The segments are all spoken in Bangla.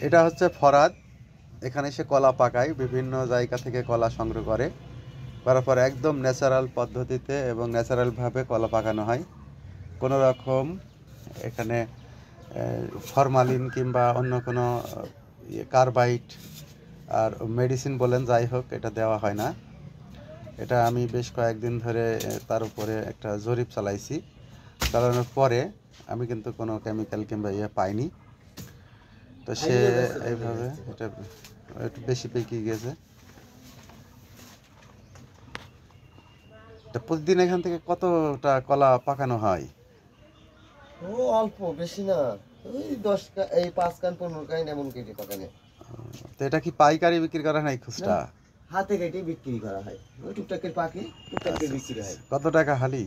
এটা হচ্ছে ফরাদ। এখানে সে কলা পাকায়, বিভিন্ন জায়গা থেকে কলা সংগ্রহ করার পর একদম ন্যাচারাল পদ্ধতিতে এবং ন্যাচারালভাবে কলা পাকানো হয়। কোনো রকম এখানে ফরমালিন কিংবা অন্য কোনো কার্বাইড আর মেডিসিন বলেন যাই হোক, এটা দেওয়া হয় না। এটা আমি বেশ কয়েকদিন ধরে তার উপরে একটা জরিপ চালাইছি। চালানোর পরে আমি কিন্তু কোনো কেমিক্যাল কিংবা পাইনি। তো সে এইভাবে এটা একটু বেশি পেকে গেছে। তা প্রতিদিন এখান থেকে কতটা কলা পাকানো হয়? ও অল্প, বেশি না। ওই 5 কান 15 কান এমন কেটে পাকানে। তো এটা কি পাইকারি বিক্রি করা হয় খুচরা? হাতে কেটে বিক্রি করা হয়। ওই টুকটাকের পাকে টুকটাকের বিক্রি হয়। কত টাকা হালি?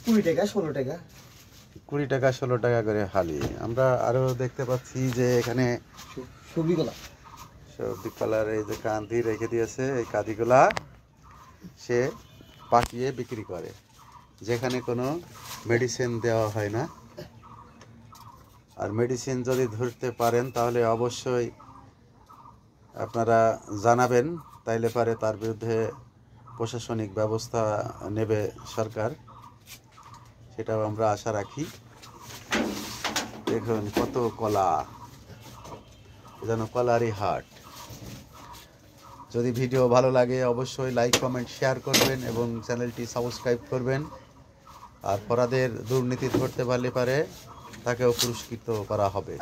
20 টাকা 16 টাকা। 20 টাকা 16 টাকা করে হালি। আমরা আরো দেখতে পাচ্ছি যে এখানে সবজি কলা। সবজি কলার এই যে কাঁদি রেখে দিয়েছে, এই কাঁদিগুলা সে পাকিয়ে বিক্রি করে, যেখানে কোনো মেডিসিন দেওয়া হয় না। আর মেডিসিন যদি ধরতে পারেন তাহলে অবশ্যই আপনারা জানাবেন, তাইলে পারে তার বিরুদ্ধে প্রশাসনিক ব্যবস্থা নেবে সরকার, সেটাও আমরা আশা রাখি। দেখুন কত কলা, যেন কলারই হাট। যদি ভিডিও ভালো লাগে অবশ্যই লাইক কমেন্ট শেয়ার করবেন এবং চ্যানেলটি সাবস্ক্রাইব করবেন। আর ফরাদের দুর্নীতি ধরতে পারলে পারে তাকেও পুরস্কৃত করা হবে।